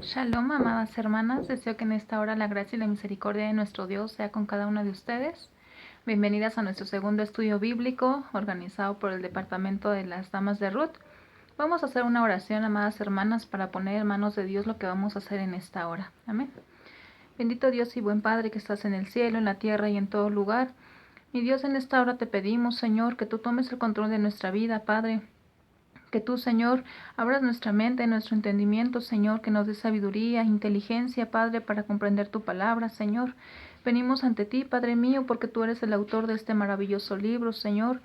Shalom, amadas hermanas. Deseo que en esta hora la gracia y la misericordia de nuestro Dios sea con cada una de ustedes. Bienvenidas a nuestro segundo estudio bíblico organizado por el Departamento de las Damas de Ruth. Vamos a hacer una oración, amadas hermanas, para poner en manos de Dios lo que vamos a hacer en esta hora. Amén. Bendito Dios y buen Padre que estás en el cielo, en la tierra y en todo lugar. Mi Dios, en esta hora te pedimos, Señor, que tú tomes el control de nuestra vida, Padre. Que tú, Señor, abras nuestra mente, nuestro entendimiento, Señor, que nos dé sabiduría, inteligencia, Padre, para comprender tu palabra, Señor. Venimos ante ti, Padre mío, porque tú eres el autor de este maravilloso libro, Señor.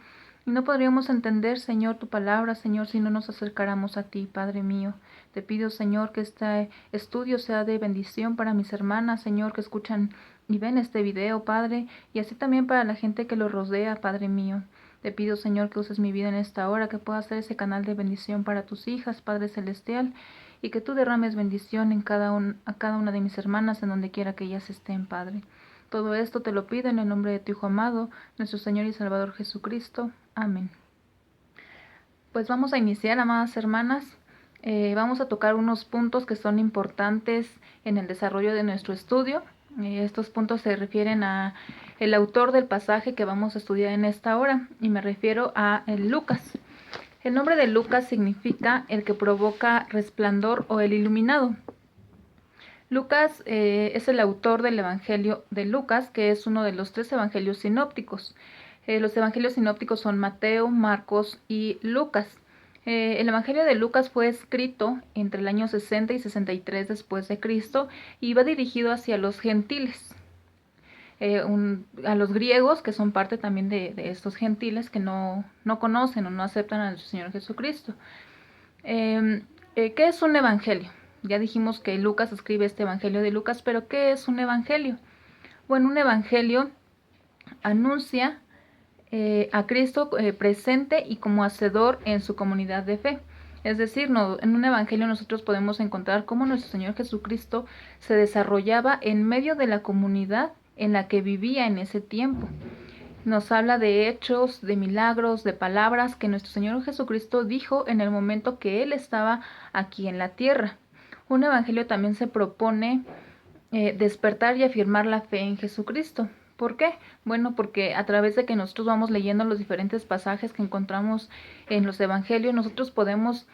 Y no podríamos entender, Señor, tu palabra, Señor, si no nos acercáramos a ti, Padre mío. Te pido, Señor, que este estudio sea de bendición para mis hermanas, Señor, que escuchan y ven este video, Padre, y así también para la gente que lo rodea, Padre mío. Te pido, Señor, que uses mi vida en esta hora, que pueda ser ese canal de bendición para tus hijas, Padre Celestial, y que tú derrames bendición a cada una de mis hermanas en donde quiera que ellas estén, Padre. Todo esto te lo pido en el nombre de tu Hijo amado, nuestro Señor y Salvador Jesucristo. Amén. Pues vamos a iniciar, amadas hermanas. Vamos a tocar unos puntos que son importantes en el desarrollo de nuestro estudio. Estos puntos se refieren a el autor del pasaje que vamos a estudiar en esta hora, y me refiero a Lucas. El nombre de Lucas significa el que provoca resplandor o el iluminado. Lucas es el autor del Evangelio de Lucas, que es uno de los 3 evangelios sinópticos. Los evangelios sinópticos son Mateo, Marcos y Lucas. El Evangelio de Lucas fue escrito entre el año 60 y 63 después de Cristo y va dirigido hacia los gentiles, a los griegos, que son parte también de estos gentiles que no conocen o no aceptan a nuestro Señor Jesucristo. ¿Qué es un evangelio? Ya dijimos que Lucas escribe este Evangelio de Lucas, pero ¿qué es un evangelio? Bueno, un evangelio anuncia a Cristo presente y como hacedor en su comunidad de fe. Es decir, en un evangelio nosotros podemos encontrar cómo nuestro Señor Jesucristo se desarrollaba en medio de la comunidad en la que vivía en ese tiempo. Nos habla de hechos, de milagros, de palabras que nuestro Señor Jesucristo dijo en el momento que Él estaba aquí en la tierra. Un evangelio también se propone despertar y afirmar la fe en Jesucristo. ¿Por qué? Bueno, porque a través de que nosotros vamos leyendo los diferentes pasajes que encontramos en los evangelios, nosotros podemos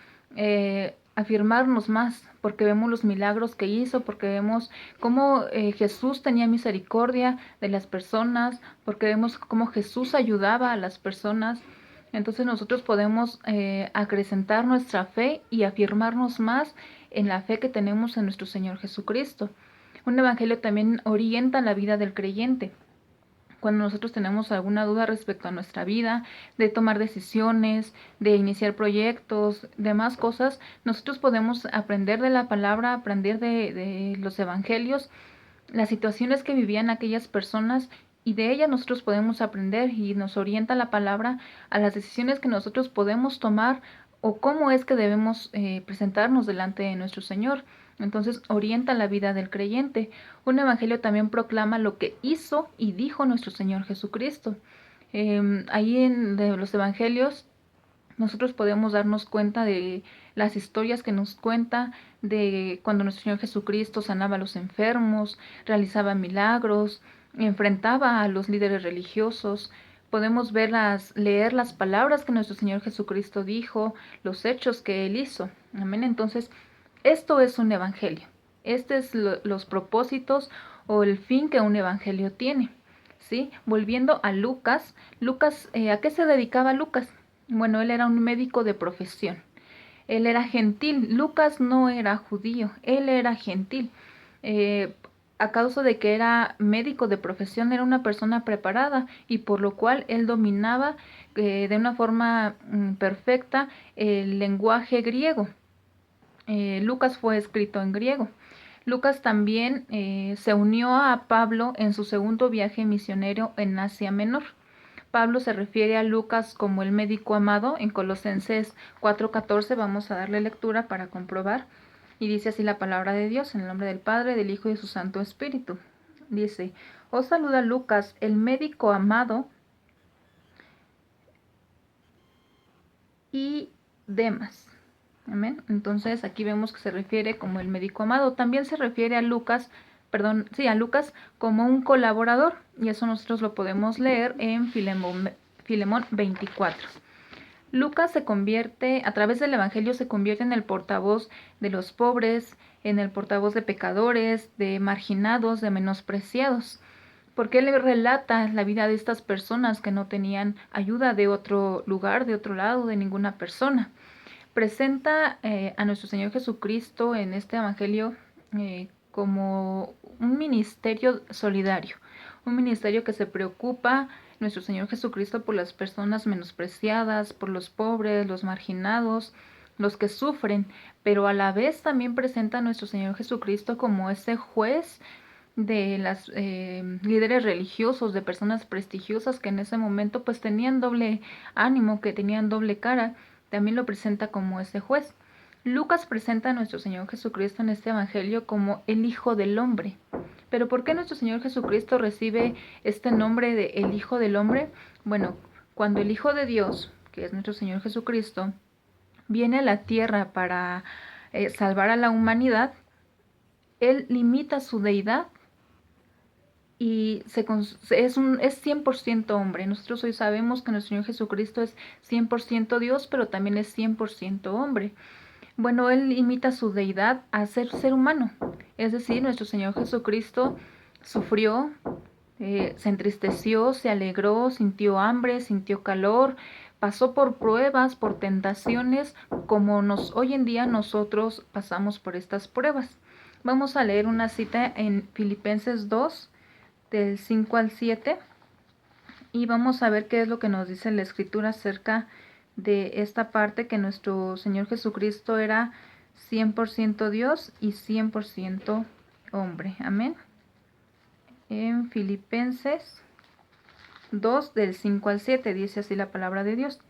afirmarnos más, porque vemos los milagros que hizo, porque vemos cómo Jesús tenía misericordia de las personas, porque vemos cómo Jesús ayudaba a las personas. Entonces nosotros podemos acrecentar nuestra fe y afirmarnos más en la fe que tenemos en nuestro Señor Jesucristo. Un evangelio también orienta la vida del creyente. Cuando nosotros tenemos alguna duda respecto a nuestra vida, de tomar decisiones, de iniciar proyectos, demás cosas, nosotros podemos aprender de la palabra, aprender de los evangelios, las situaciones que vivían aquellas personas, y de ellas nosotros podemos aprender, y nos orienta la palabra a las decisiones que nosotros podemos tomar o cómo es que debemos presentarnos delante de nuestro Señor. Entonces orienta la vida del creyente. Un evangelio también proclama lo que hizo y dijo nuestro Señor Jesucristo. Ahí en los evangelios nosotros podemos darnos cuenta de las historias que nos cuenta de cuando nuestro Señor Jesucristo sanaba a los enfermos, realizaba milagros, enfrentaba a los líderes religiosos. Podemos leer las palabras que nuestro Señor Jesucristo dijo, los hechos que Él hizo. Amén. Entonces, esto es un evangelio. Este es los propósitos o el fin que un evangelio tiene. ¿Sí? Volviendo a Lucas, ¿a qué se dedicaba Lucas? Bueno, él era un médico de profesión. Él era gentil. Lucas no era judío, él era gentil. A causa de que era médico de profesión, era una persona preparada, y por lo cual él dominaba de una forma perfecta el lenguaje griego. Lucas fue escrito en griego. Lucas también se unió a Pablo en su segundo viaje misionero en Asia Menor. Pablo se refiere a Lucas como el médico amado en Colosenses 4:14. Vamos a darle lectura para comprobar. Y dice así la palabra de Dios, en el nombre del Padre, del Hijo y de su Santo Espíritu. Dice: os saluda Lucas, el médico amado, y Demas. Amén. Entonces aquí vemos que se refiere como el médico amado. También se refiere a Lucas, perdón, sí, a Lucas como un colaborador. Y eso nosotros lo podemos leer en Filemón 24. Lucas se convierte, a través del Evangelio, se convierte en el portavoz de los pobres, en el portavoz de pecadores, de marginados, de menospreciados, porque él relata la vida de estas personas que no tenían ayuda de otro lugar, de otro lado, de ninguna persona. Presenta a nuestro Señor Jesucristo en este Evangelio como un ministerio solidario, un ministerio que se preocupa, nuestro Señor Jesucristo, por las personas menospreciadas, por los pobres, los marginados, los que sufren, pero a la vez también presenta a nuestro Señor Jesucristo como ese juez de las líderes religiosos, de personas prestigiosas que en ese momento pues tenían doble ánimo, que tenían doble cara. También lo presenta como ese juez. Lucas presenta a nuestro Señor Jesucristo en este Evangelio como el Hijo del Hombre. Pero ¿por qué nuestro Señor Jesucristo recibe este nombre de el Hijo del Hombre? Bueno, cuando el Hijo de Dios, que es nuestro Señor Jesucristo, viene a la tierra para salvar a la humanidad, Él limita su deidad y es 100% hombre. Nosotros hoy sabemos que nuestro Señor Jesucristo es 100% Dios, pero también es 100% hombre. Bueno, Él imita su deidad a ser humano. Es decir, nuestro Señor Jesucristo sufrió, se entristeció, se alegró, sintió hambre, sintió calor, pasó por pruebas, por tentaciones, como hoy en día nosotros pasamos por estas pruebas. Vamos a leer una cita en Filipenses 2, del 5 al 7, y vamos a ver qué es lo que nos dice la Escritura acerca de esta parte, que nuestro Señor Jesucristo era 100% Dios y 100% hombre. Amén. En Filipenses 2, del 5 al 7, dice así la palabra de Dios.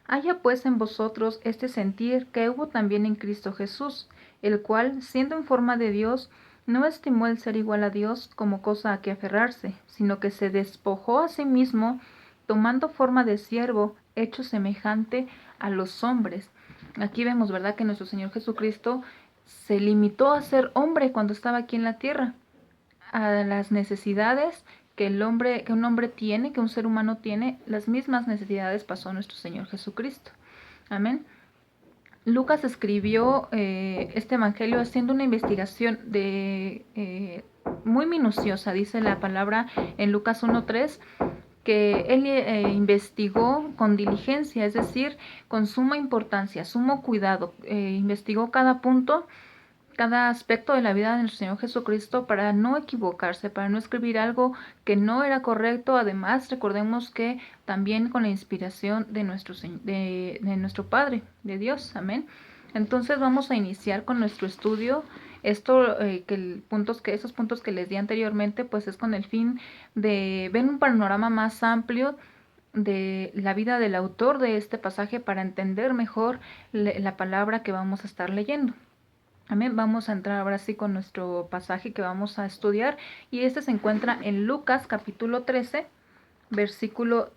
Haya pues en vosotros este sentir que hubo también en Cristo Jesús, el cual, siendo en forma de Dios, no estimó el ser igual a Dios como cosa a que aferrarse, sino que se despojó a sí mismo, tomando forma de siervo, hecho semejante a los hombres. Aquí vemos, ¿verdad?, que nuestro Señor Jesucristo se limitó a ser hombre cuando estaba aquí en la tierra, a las necesidades que un hombre tiene, que un ser humano tiene, las mismas necesidades pasó nuestro Señor Jesucristo. Amén. Lucas escribió este evangelio haciendo una investigación muy minuciosa, dice la palabra en Lucas 1:3, que él investigó con diligencia, es decir, con suma importancia, sumo cuidado, investigó cada punto, cada aspecto de la vida de nuestro Señor Jesucristo para no equivocarse, para no escribir algo que no era correcto. Además, recordemos que también con la inspiración de nuestro Padre, de Dios. Amén. Entonces vamos a iniciar con nuestro estudio. Esto, esos puntos que les di anteriormente, pues es con el fin de ver un panorama más amplio de la vida del autor de este pasaje para entender mejor la palabra que vamos a estar leyendo. Amén. Vamos a entrar ahora sí con nuestro pasaje que vamos a estudiar, y este se encuentra en Lucas capítulo 13, versículo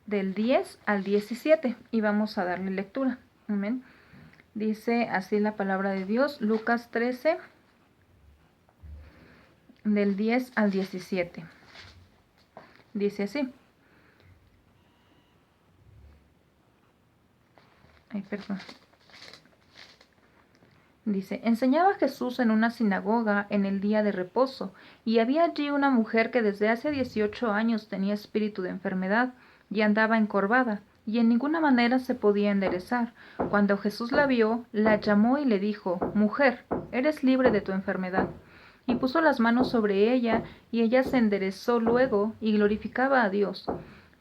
del 10 al 17, y vamos a darle lectura. Amén. Dice así la palabra de Dios, Lucas 13, del 10 al 17. Dice así. Ay, perdón. Dice, enseñaba Jesús en una sinagoga en el día de reposo, y había allí una mujer que desde hace 18 años tenía espíritu de enfermedad, y andaba encorvada, y en ninguna manera se podía enderezar. Cuando Jesús la vio, la llamó y le dijo, Mujer, eres libre de tu enfermedad. Y puso las manos sobre ella, y ella se enderezó luego, y glorificaba a Dios.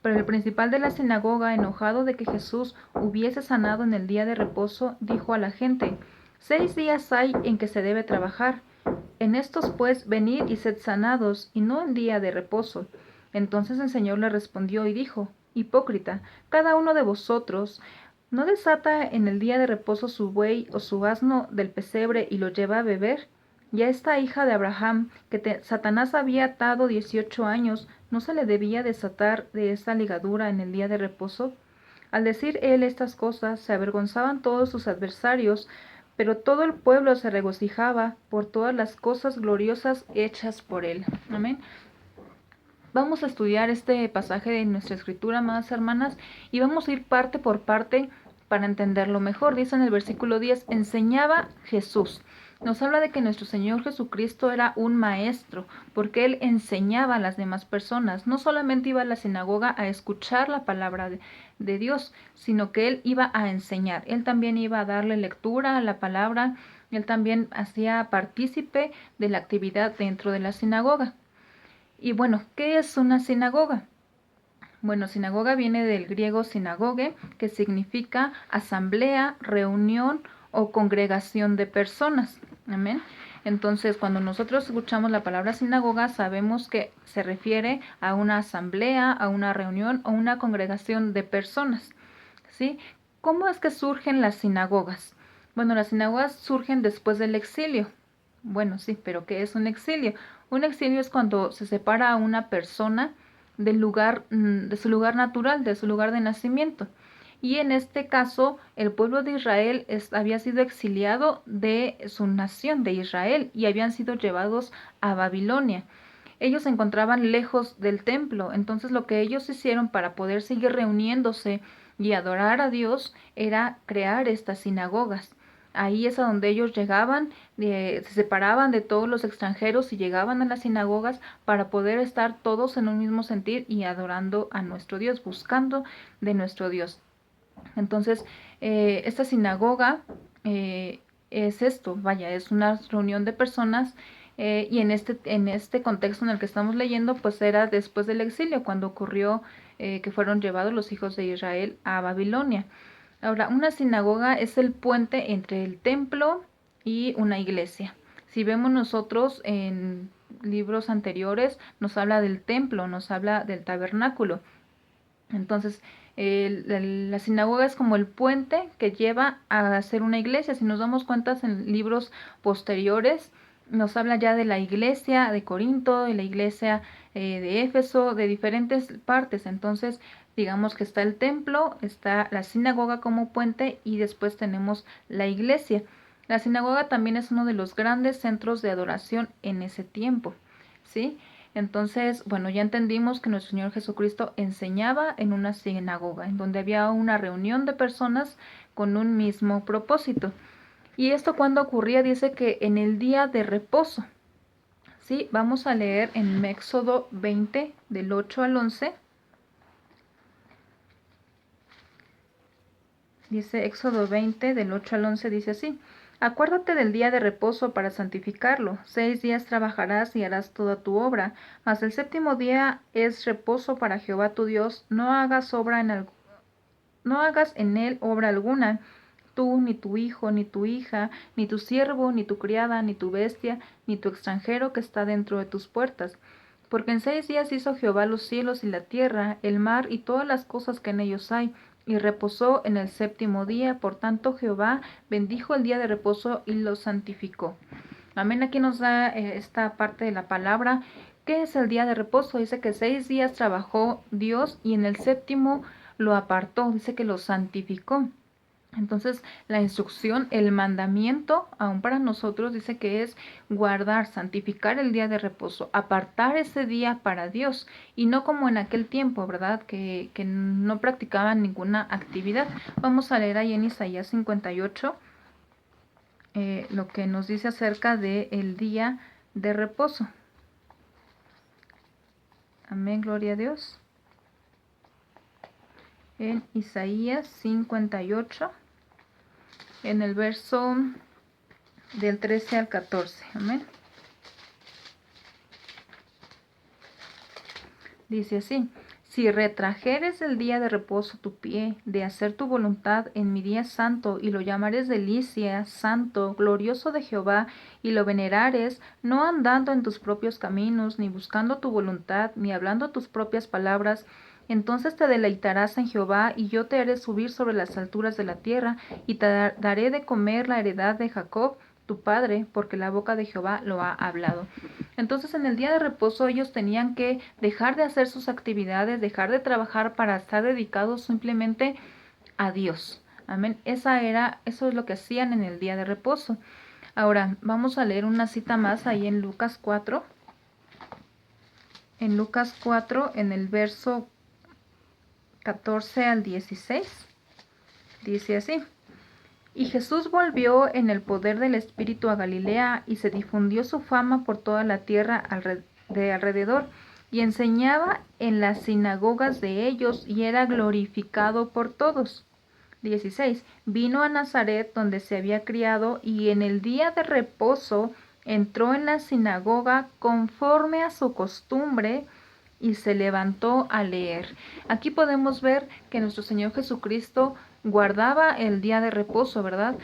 Pero el principal de la sinagoga, enojado de que Jesús hubiese sanado en el día de reposo, dijo a la gente, 6 días hay en que se debe trabajar. En estos pues venid y sed sanados, y no en día de reposo. Entonces el Señor le respondió y dijo, Hipócrita, cada uno de vosotros ¿no desata en el día de reposo su buey o su asno del pesebre y lo lleva a beber? Y a esta hija de Abraham, que Satanás había atado 18 años, ¿no se le debía desatar de esta ligadura en el día de reposo? Al decir él estas cosas, se avergonzaban todos sus adversarios, pero todo el pueblo se regocijaba por todas las cosas gloriosas hechas por él. Amén. Vamos a estudiar este pasaje de nuestra escritura, amadas hermanas, y vamos a ir parte por parte para entenderlo mejor. Dice en el versículo 10, enseñaba Jesús. Nos habla de que nuestro Señor Jesucristo era un maestro, porque Él enseñaba a las demás personas. No solamente iba a la sinagoga a escuchar la palabra de Dios, sino que Él iba a enseñar. Él también iba a darle lectura a la palabra. Él también hacía partícipe de la actividad dentro de la sinagoga. Y bueno, ¿qué es una sinagoga? Bueno, sinagoga viene del griego sinagoge, que significa asamblea, reunión o congregación de personas. Amén. Entonces, cuando nosotros escuchamos la palabra sinagoga, sabemos que se refiere a una asamblea, a una reunión o una congregación de personas. ¿Sí? ¿Cómo es que surgen las sinagogas? Bueno, las sinagogas surgen después del exilio. Bueno, sí, pero ¿qué es un exilio? Un exilio es cuando se separa a una persona del lugar, de su lugar natural, de su lugar de nacimiento. Y en este caso, el pueblo de Israel había sido exiliado de su nación, de Israel, y habían sido llevados a Babilonia. Ellos se encontraban lejos del templo, entonces lo que ellos hicieron para poder seguir reuniéndose y adorar a Dios era crear estas sinagogas. Ahí es a donde ellos llegaban, se separaban de todos los extranjeros y llegaban a las sinagogas para poder estar todos en un mismo sentir y adorando a nuestro Dios, buscando de nuestro Dios. Entonces, esta sinagoga es esto, vaya, es una reunión de personas y en este contexto en el que estamos leyendo, pues era después del exilio, cuando ocurrió que fueron llevados los hijos de Israel a Babilonia. Ahora, una sinagoga es el puente entre el templo y una iglesia. Si vemos nosotros en libros anteriores, nos habla del templo, nos habla del tabernáculo. Entonces, la sinagoga es como el puente que lleva a hacer una iglesia. Si nos damos cuenta en libros posteriores, nos habla ya de la iglesia de Corinto, de la iglesia de Éfeso, de diferentes partes. Entonces, digamos que está el templo, está la sinagoga como puente y después tenemos la iglesia. La sinagoga también es uno de los grandes centros de adoración en ese tiempo, ¿sí? Entonces, bueno, ya entendimos que nuestro Señor Jesucristo enseñaba en una sinagoga, en donde había una reunión de personas con un mismo propósito. Y esto cuando ocurría, dice que en el día de reposo. Sí, vamos a leer en Éxodo 20, del 8 al 11. Dice Éxodo 20, del 8 al 11, dice así. Acuérdate del día de reposo para santificarlo. 6 días trabajarás y harás toda tu obra, mas el séptimo día es reposo para Jehová tu Dios. No hagas en él obra alguna, tú, ni tu hijo, ni tu hija, ni tu siervo, ni tu criada, ni tu bestia, ni tu extranjero que está dentro de tus puertas. Porque en 6 días hizo Jehová los cielos y la tierra, el mar y todas las cosas que en ellos hay, y reposó en el séptimo día. Por tanto Jehová bendijo el día de reposo y lo santificó. Amén. Aquí nos da esta parte de la palabra. ¿Qué es el día de reposo? Dice que 6 días trabajó Dios y en el séptimo lo apartó. Dice que lo santificó. Entonces, la instrucción, el mandamiento, aún para nosotros, dice que es guardar, santificar el día de reposo, apartar ese día para Dios, y no como en aquel tiempo, ¿verdad? Que no practicaban ninguna actividad. Vamos a leer ahí en Isaías 58 lo que nos dice acerca del día de reposo. Amén, gloria a Dios. En Isaías 58. En el verso del 13 al 14. Amén. Dice así. Si retrajeres el día de reposo tu pie, de hacer tu voluntad en mi día santo, y lo llamares delicia, santo, glorioso de Jehová, y lo venerares, no andando en tus propios caminos, ni buscando tu voluntad, ni hablando tus propias palabras, entonces te deleitarás en Jehová, y yo te haré subir sobre las alturas de la tierra, y te daré de comer la heredad de Jacob, tu padre, porque la boca de Jehová lo ha hablado. Entonces en el día de reposo ellos tenían que dejar de hacer sus actividades, dejar de trabajar para estar dedicados simplemente a Dios. Amén. Eso es lo que hacían en el día de reposo. Ahora, vamos a leer una cita más ahí en Lucas 4. En Lucas 4, en el verso 14 al 16, dice así. Y Jesús volvió en el poder del Espíritu a Galilea, y se difundió su fama por toda la tierra de alrededor, y enseñaba en las sinagogas de ellos, y era glorificado por todos. 16. Vino a Nazaret, donde se había criado, y en el día de reposo entró en la sinagoga conforme a su costumbre, y se levantó a leer. Aquí podemos ver que nuestro Señor Jesucristo guardaba el día de reposo, ¿verdad?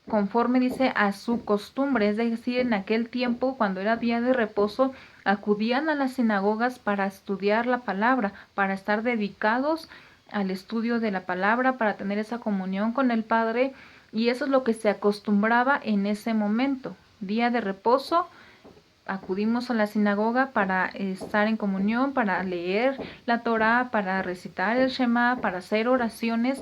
Conforme dice a su costumbre, es decir, en aquel tiempo, cuando era día de reposo, acudían a las sinagogas para estudiar la palabra, para estar dedicados al estudio de la palabra, para tener esa comunión con el Padre, y eso es lo que se acostumbraba en ese momento. Día de reposo, acudimos a la sinagoga para estar en comunión, para leer la Torá, para recitar el Shema, para hacer oraciones.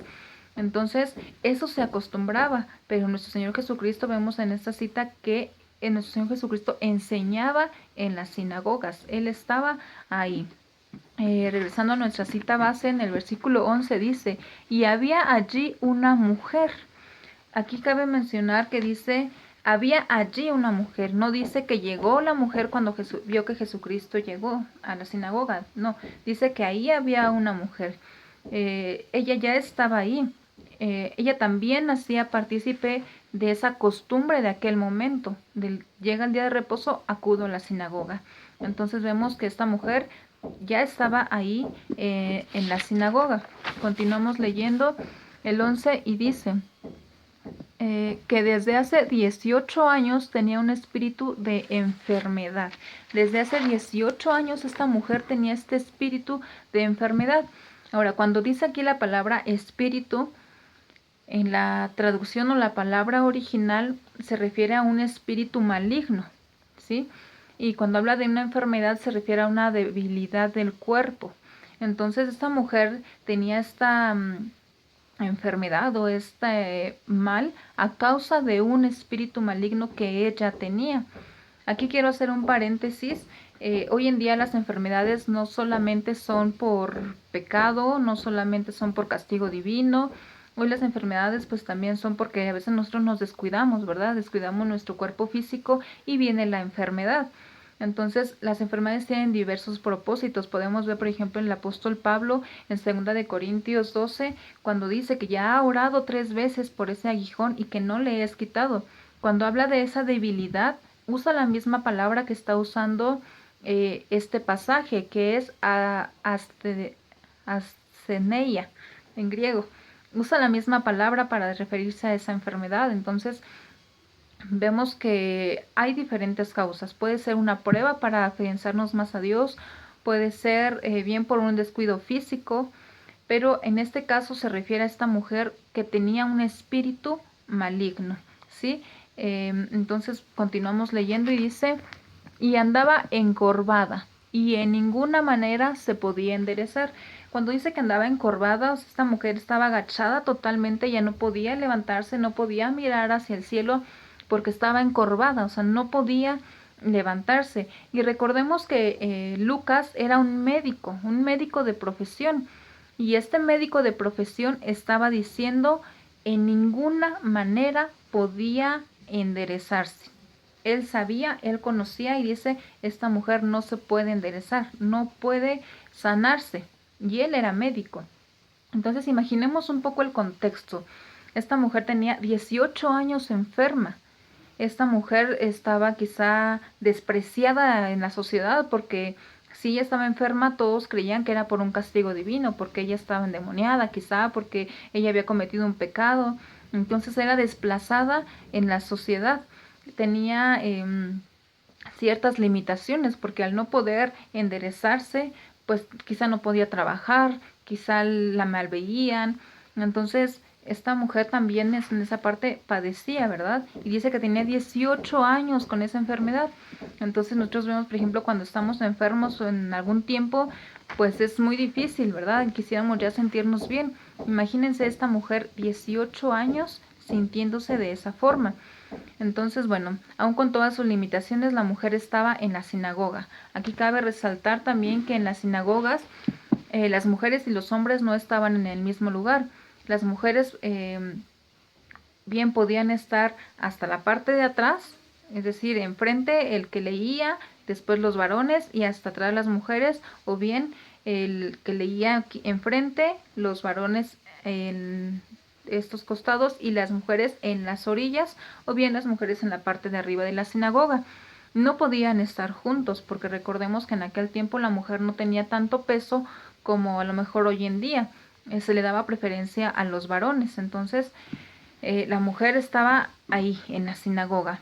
Entonces, eso se acostumbraba, pero nuestro Señor Jesucristo, vemos en esta cita que nuestro Señor Jesucristo enseñaba en las sinagogas. Él estaba ahí. Regresando a nuestra cita base, en el versículo 11 dice, y había allí una mujer. Aquí cabe mencionar que dice, había allí una mujer. No dice que llegó la mujer cuando vio que Jesucristo llegó a la sinagoga. No, dice que ahí había una mujer. Ella ya estaba ahí. Ella también hacía partícipe de esa costumbre de aquel momento. Llega el día de reposo, acudo a la sinagoga. Entonces vemos que esta mujer ya estaba ahí en la sinagoga. Continuamos leyendo el 11 y dice que desde hace 18 años tenía un espíritu de enfermedad. Desde hace 18 años esta mujer tenía este espíritu de enfermedad. Ahora, cuando dice aquí la palabra espíritu, en la traducción o la palabra original se refiere a un espíritu maligno, ¿sí? Y cuando habla de una enfermedad se refiere a una debilidad del cuerpo. Entonces esta mujer tenía esta enfermedad o este mal a causa de un espíritu maligno que ella tenía. Aquí quiero hacer un paréntesis. Hoy en día las enfermedades no solamente son por pecado, no solamente son por castigo divino. Hoy las enfermedades pues también son porque a veces nosotros nos descuidamos, ¿verdad? Descuidamos nuestro cuerpo físico y viene la enfermedad. Entonces, las enfermedades tienen diversos propósitos. Podemos ver, por ejemplo, en el apóstol Pablo en 2 Corintios 12, cuando dice que ya ha orado 3 veces por ese aguijón y que no le es quitado. Cuando habla de esa debilidad, usa la misma palabra que está usando este pasaje, que es astheneia en griego. Usa la misma palabra para referirse a esa enfermedad. Entonces, vemos que hay diferentes causas. Puede ser una prueba para afianzarnos más a Dios, puede ser bien por un descuido físico, pero en este caso se refiere a esta mujer que tenía un espíritu maligno, ¿sí? Entonces continuamos leyendo y dice, y andaba encorvada y en ninguna manera se podía enderezar. Cuando dice que andaba encorvada, o sea, esta mujer estaba agachada totalmente, ya no podía levantarse, no podía mirar hacia el cielo porque estaba encorvada, o sea, no podía levantarse. Y recordemos que Lucas era un médico de profesión, y este médico de profesión estaba diciendo en ninguna manera podía enderezarse. Él sabía, él conocía y dice, esta mujer no se puede enderezar, no puede sanarse. Y él era médico. Entonces imaginemos un poco el contexto. Esta mujer tenía 18 años enferma. Esta mujer estaba quizá despreciada en la sociedad porque si ella estaba enferma, todos creían que era por un castigo divino, porque ella estaba endemoniada, quizá porque ella había cometido un pecado. Entonces era desplazada en la sociedad. Tenía ciertas limitaciones porque al no poder enderezarse, pues quizá no podía trabajar, quizá la malveían. Entonces esta mujer también en esa parte padecía, ¿verdad? Y dice que tenía 18 años con esa enfermedad. Entonces nosotros vemos, por ejemplo, cuando estamos enfermos o en algún tiempo, pues es muy difícil, ¿verdad? Quisiéramos ya sentirnos bien. Imagínense esta mujer 18 años sintiéndose de esa forma. Entonces, bueno, aun con todas sus limitaciones, la mujer estaba en la sinagoga. Aquí cabe resaltar también que en las sinagogas las mujeres y los hombres no estaban en el mismo lugar. Las mujeres bien podían estar hasta la parte de atrás, es decir, enfrente el que leía, después los varones y hasta atrás las mujeres, o bien el que leía aquí enfrente, los varones en estos costados y las mujeres en las orillas, o bien las mujeres en la parte de arriba de la sinagoga. No podían estar juntos porque recordemos que en aquel tiempo la mujer no tenía tanto peso como a lo mejor hoy en día. Se le daba preferencia a los varones. Entonces la mujer estaba ahí en la sinagoga.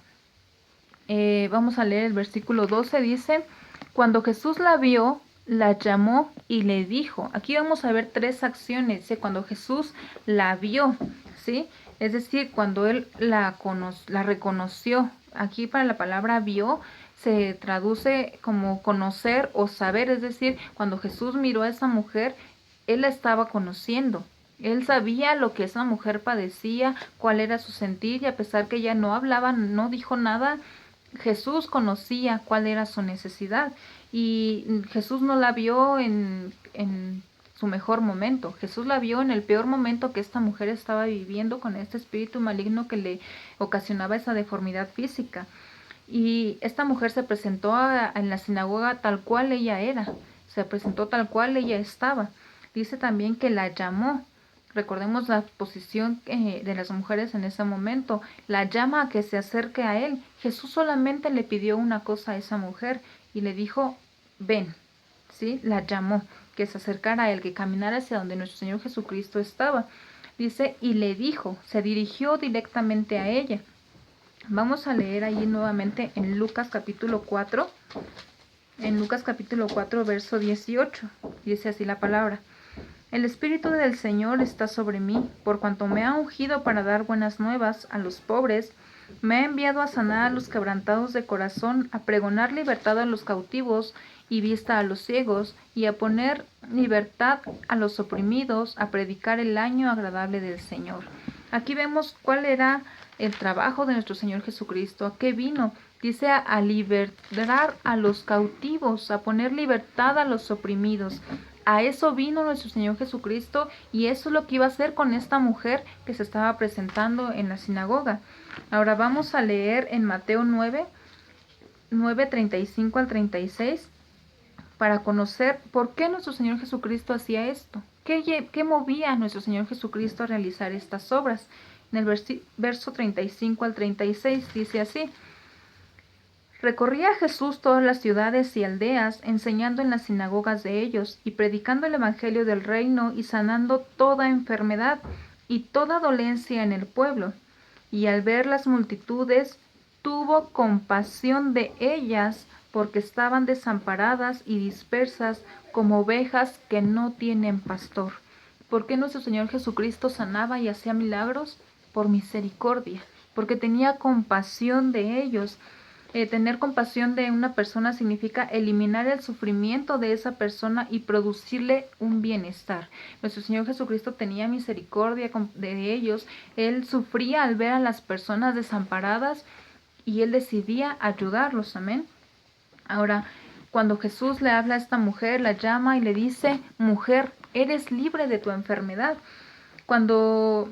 Vamos a leer el versículo 12, dice: cuando Jesús la vio, la llamó y le dijo. Aquí vamos a ver tres acciones. Dice cuando Jesús la vio, ¿sí? Es decir, cuando él la reconoció. Aquí para la palabra vio se traduce como conocer o saber, es decir, cuando Jesús miró a esa mujer, él la estaba conociendo. Él sabía lo que esa mujer padecía, cuál era su sentir, y a pesar que ella no hablaba, no dijo nada, Jesús conocía cuál era su necesidad. Y Jesús no la vio en su mejor momento. Jesús la vio en el peor momento que esta mujer estaba viviendo con este espíritu maligno que le ocasionaba esa deformidad física. Y esta mujer se presentó en la sinagoga tal cual ella era, se presentó tal cual ella estaba. Dice también que la llamó. Recordemos la posición de las mujeres en ese momento. La llama a que se acerque a él. Jesús solamente le pidió una cosa a esa mujer y le dijo, ven, ¿sí? La llamó, que se acercara a él, que caminara hacia donde nuestro Señor Jesucristo estaba. Dice, y le dijo, se dirigió directamente a ella. Vamos a leer ahí nuevamente en Lucas capítulo 4. En Lucas capítulo 4, verso 18. Dice así la palabra. El Espíritu del Señor está sobre mí, por cuanto me ha ungido para dar buenas nuevas a los pobres, me ha enviado a sanar a los quebrantados de corazón, a pregonar libertad a los cautivos y vista a los ciegos, y a poner libertad a los oprimidos, a predicar el año agradable del Señor. Aquí vemos cuál era el trabajo de nuestro Señor Jesucristo. ¿A qué vino? Dice a libertar a los cautivos, a poner libertad a los oprimidos. A eso vino nuestro Señor Jesucristo, y eso es lo que iba a hacer con esta mujer que se estaba presentando en la sinagoga. Ahora vamos a leer en Mateo 9, 35 al 36, para conocer por qué nuestro Señor Jesucristo hacía esto. ¿Qué movía a nuestro Señor Jesucristo a realizar estas obras? En el verso 35 al 36 dice así: recorría Jesús todas las ciudades y aldeas, enseñando en las sinagogas de ellos, y predicando el evangelio del reino, y sanando toda enfermedad y toda dolencia en el pueblo. Y al ver las multitudes, tuvo compasión de ellas, porque estaban desamparadas y dispersas como ovejas que no tienen pastor. ¿Por qué nuestro Señor Jesucristo sanaba y hacía milagros? Por misericordia, porque tenía compasión de ellos. Tener compasión de una persona significa eliminar el sufrimiento de esa persona y producirle un bienestar. Nuestro Señor Jesucristo tenía misericordia de ellos. Él sufría al ver a las personas desamparadas y él decidía ayudarlos. Amén. Ahora, cuando Jesús le habla a esta mujer, la llama y le dice: mujer, eres libre de tu enfermedad. Cuando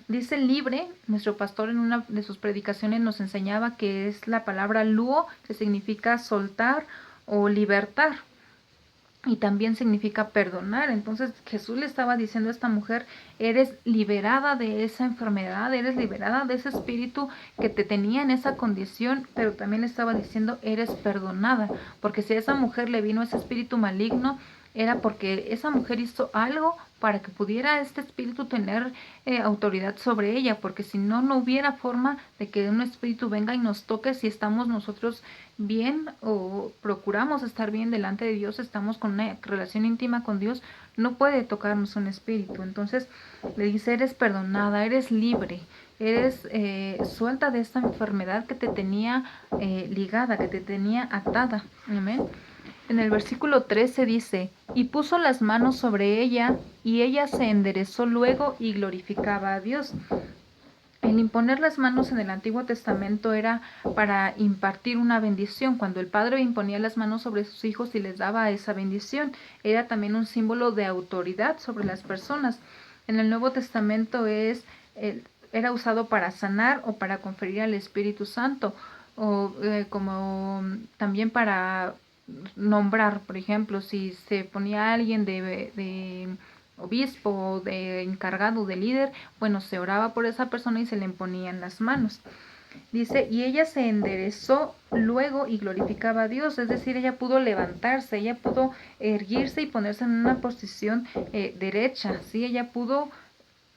dice libre, nuestro pastor en una de sus predicaciones nos enseñaba que es la palabra luo, que significa soltar o libertar, y también significa perdonar. Entonces Jesús le estaba diciendo a esta mujer: eres liberada de esa enfermedad, eres liberada de ese espíritu que te tenía en esa condición, pero también le estaba diciendo: eres perdonada, porque si a esa mujer le vino ese espíritu maligno, era porque esa mujer hizo algo para que pudiera este espíritu tener autoridad sobre ella, porque si no, no hubiera forma de que un espíritu venga y nos toque si estamos nosotros bien o procuramos estar bien delante de Dios, estamos con una relación íntima con Dios, no puede tocarnos un espíritu. Entonces le dice: eres perdonada, eres libre, eres suelta de esta enfermedad que te tenía ligada, que te tenía atada. Amén. En el versículo 13 dice, y puso las manos sobre ella, y ella se enderezó luego y glorificaba a Dios. El imponer las manos en el Antiguo Testamento era para impartir una bendición. Cuando el padre imponía las manos sobre sus hijos y les daba esa bendición, era también un símbolo de autoridad sobre las personas. En el Nuevo Testamento era usado para sanar o para conferir al Espíritu Santo, o como también para nombrar. Por ejemplo, si se ponía a alguien de obispo, de encargado, de líder, bueno, se oraba por esa persona y se le imponían las manos. Dice, y ella se enderezó luego y glorificaba a Dios, es decir, ella pudo levantarse, ella pudo erguirse y ponerse en una posición derecha, ¿sí? Ella pudo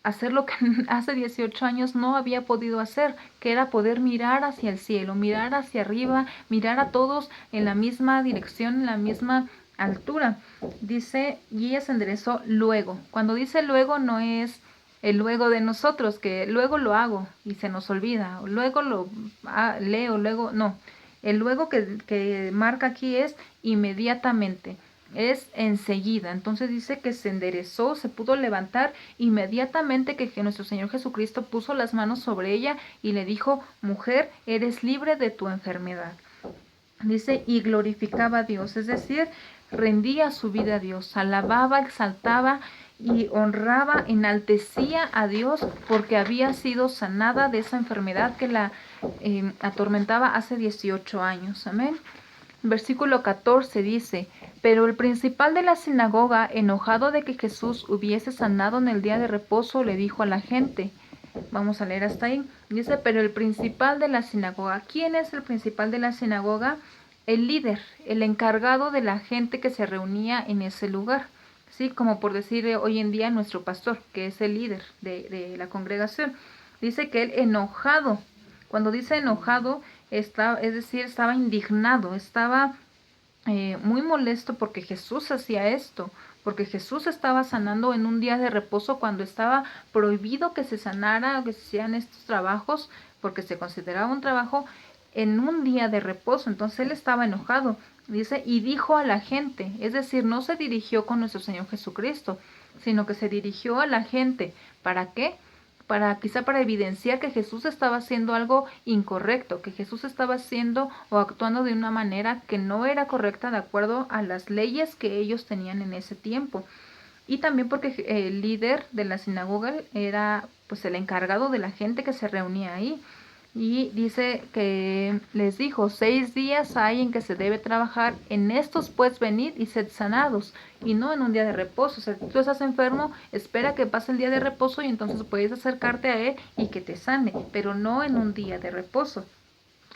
hacer lo que hace 18 años no había podido hacer, que era poder mirar hacia el cielo, mirar hacia arriba, mirar a todos en la misma dirección, en la misma altura. Dice, y ella se enderezó luego. Cuando dice luego no es el luego de nosotros, que luego lo hago y se nos olvida, luego lo leo, luego no. El luego que marca aquí es inmediatamente, es enseguida. Entonces dice que se enderezó, se pudo levantar inmediatamente que nuestro Señor Jesucristo puso las manos sobre ella y le dijo, mujer, eres libre de tu enfermedad. Dice, y glorificaba a Dios, es decir, rendía su vida a Dios, alababa, exaltaba y honraba, enaltecía a Dios porque había sido sanada de esa enfermedad que la atormentaba hace 18 años. Amén. Versículo 14 dice, pero el principal de la sinagoga, enojado de que Jesús hubiese sanado en el día de reposo, le dijo a la gente, vamos a leer hasta ahí, dice, pero el principal de la sinagoga, ¿quién es el principal de la sinagoga? El líder, el encargado de la gente que se reunía en ese lugar, ¿sí? Como por decir hoy en día nuestro pastor, que es el líder de la congregación. Dice que él enojado, cuando dice enojado, es decir, estaba indignado, estaba muy molesto porque Jesús hacía esto, porque Jesús estaba sanando en un día de reposo cuando estaba prohibido que se sanara o que se hicieran estos trabajos, porque se consideraba un trabajo en un día de reposo. Entonces él estaba enojado, dice, y dijo a la gente, es decir, no se dirigió con nuestro Señor Jesucristo, sino que se dirigió a la gente. ¿Para qué? Quizá para evidenciar que Jesús estaba haciendo algo incorrecto, que Jesús estaba haciendo o actuando de una manera que no era correcta de acuerdo a las leyes que ellos tenían en ese tiempo. Y también porque el líder de la sinagoga era pues el encargado de la gente que se reunía ahí. Y dice que les dijo, 6 días hay en que se debe trabajar, en estos pues venid y sed sanados, y no en un día de reposo. O sea, si tú estás enfermo, espera que pase el día de reposo y entonces puedes acercarte a él y que te sane, pero no en un día de reposo.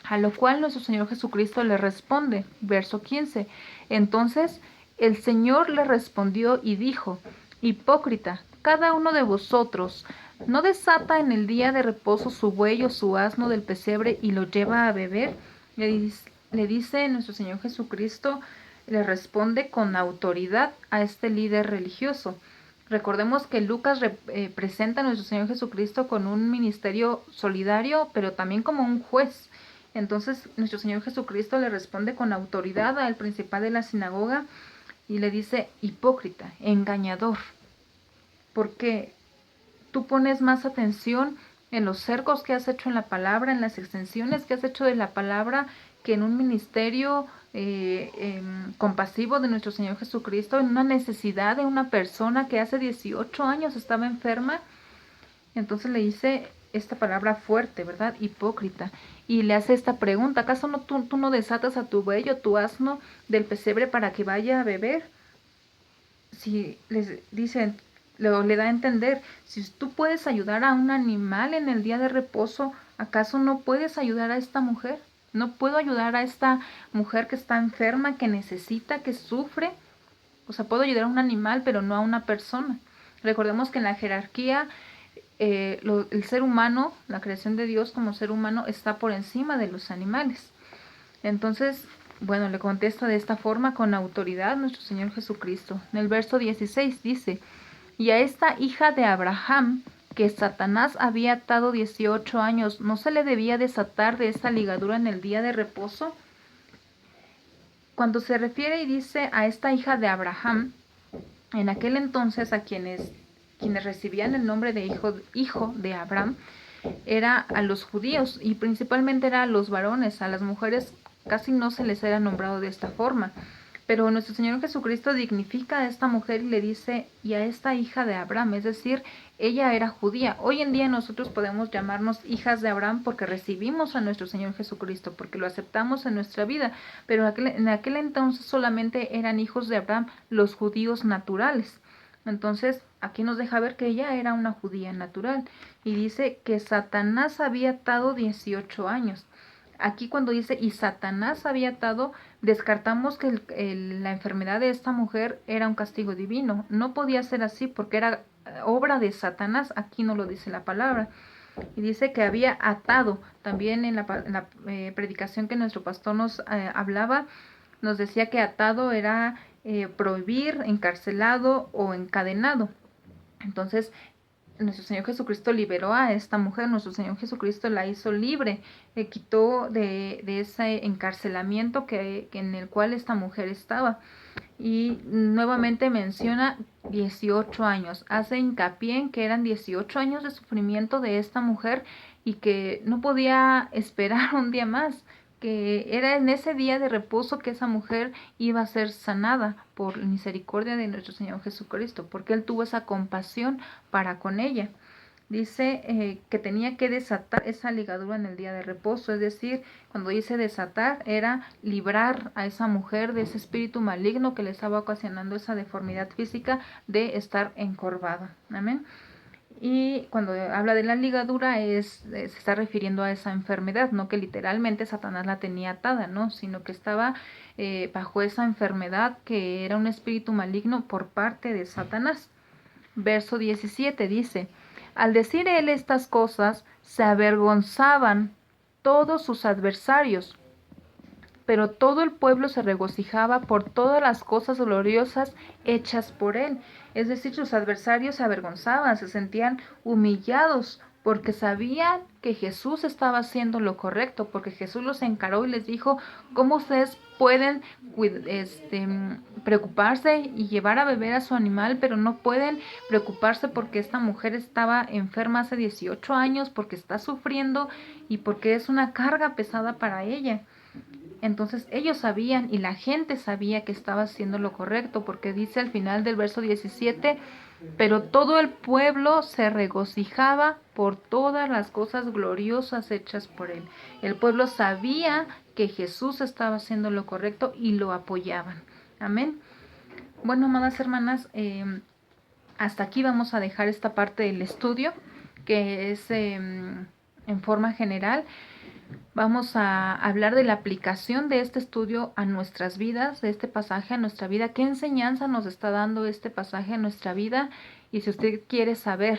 A lo cual nuestro Señor Jesucristo le responde, verso 15. Entonces el Señor le respondió y dijo, hipócrita, cada uno de vosotros no desata en el día de reposo su buey o su asno del pesebre y lo lleva a beber. Le dice nuestro Señor Jesucristo, le responde con autoridad a este líder religioso. Recordemos que Lucas presenta a nuestro Señor Jesucristo con un ministerio solidario, pero también como un juez. Entonces nuestro Señor Jesucristo le responde con autoridad al principal de la sinagoga y le dice, hipócrita, engañador, porque tú pones más atención en los cercos que has hecho en la palabra, en las extensiones que has hecho de la palabra, que en un ministerio compasivo de nuestro Señor Jesucristo, en una necesidad de una persona que hace 18 años estaba enferma. Entonces le dice esta palabra fuerte, ¿verdad? Hipócrita. Y le hace esta pregunta, ¿acaso tú no desatas a tu buey o tu asno del pesebre para que vaya a beber? Si les dice, le da a entender, si tú puedes ayudar a un animal en el día de reposo, ¿acaso no puedes ayudar a esta mujer? ¿No puedo ayudar a esta mujer que está enferma, que necesita, que sufre? O sea, puedo ayudar a un animal, pero no a una persona. Recordemos que en la jerarquía el ser humano, la creación de Dios como ser humano está por encima de los animales. Entonces, bueno, le contesta de esta forma con autoridad nuestro Señor Jesucristo. En el verso 16 dice, y a esta hija de Abraham, que Satanás había atado 18 años, ¿no se le debía desatar de esta ligadura en el día de reposo? cuando se refiere y dice a esta hija de Abraham, en aquel entonces a quienes recibían el nombre de hijo de Abraham, era a los judíos y principalmente era a los varones. A las mujeres casi no se les era nombrado de esta forma. Pero nuestro Señor Jesucristo dignifica a esta mujer y le dice, y a esta hija de Abraham, es decir, ella era judía. Hoy en día nosotros podemos llamarnos hijas de Abraham porque recibimos a nuestro Señor Jesucristo, porque lo aceptamos en nuestra vida, pero en aquel entonces solamente eran hijos de Abraham los judíos naturales. Entonces, aquí nos deja ver que ella era una judía natural y dice que Satanás había atado 18 años. Aquí cuando dice y Satanás había atado, descartamos que la enfermedad de esta mujer era un castigo divino. No podía ser así porque era obra de Satanás. Aquí no lo dice la palabra. Y dice que había atado. También en la predicación que nuestro pastor nos hablaba, nos decía que atado era prohibir, encarcelado o encadenado. Entonces, nuestro Señor Jesucristo liberó a esta mujer, nuestro Señor Jesucristo la hizo libre, le quitó de ese encarcelamiento en el cual esta mujer estaba. Y nuevamente menciona 18 años, hace hincapié en que eran 18 años de sufrimiento de esta mujer y que no podía esperar un día más, que era en ese día de reposo que esa mujer iba a ser sanada por misericordia de nuestro Señor Jesucristo, porque Él tuvo esa compasión para con ella. Dice que tenía que desatar esa ligadura en el día de reposo, es decir, cuando dice desatar era librar a esa mujer de ese espíritu maligno que le estaba ocasionando esa deformidad física de estar encorvada. Amén. Y cuando habla de la ligadura se está refiriendo a esa enfermedad, no que literalmente Satanás la tenía atada, no, sino que estaba bajo esa enfermedad que era un espíritu maligno por parte de Satanás. Verso 17 dice, al decir él estas cosas, se avergonzaban todos sus adversarios, pero todo el pueblo se regocijaba por todas las cosas gloriosas hechas por él. Es decir, sus adversarios se avergonzaban, se sentían humillados, porque sabían que Jesús estaba haciendo lo correcto, porque Jesús los encaró y les dijo, ¿cómo ustedes pueden preocuparse y llevar a beber a su animal, pero no pueden preocuparse porque esta mujer estaba enferma hace 18 años, porque está sufriendo y porque es una carga pesada para ella? Entonces ellos sabían y la gente sabía que estaba haciendo lo correcto, porque dice al final del verso 17, pero todo el pueblo se regocijaba por todas las cosas gloriosas hechas por él. El pueblo sabía que Jesús estaba haciendo lo correcto y lo apoyaban. Amén. Bueno, amadas hermanas, hasta aquí vamos a dejar esta parte del estudio, que es en forma general. Vamos a hablar de la aplicación de este estudio a nuestras vidas, de este pasaje a nuestra vida. ¿Qué enseñanza nos está dando este pasaje a nuestra vida? Y si usted quiere saber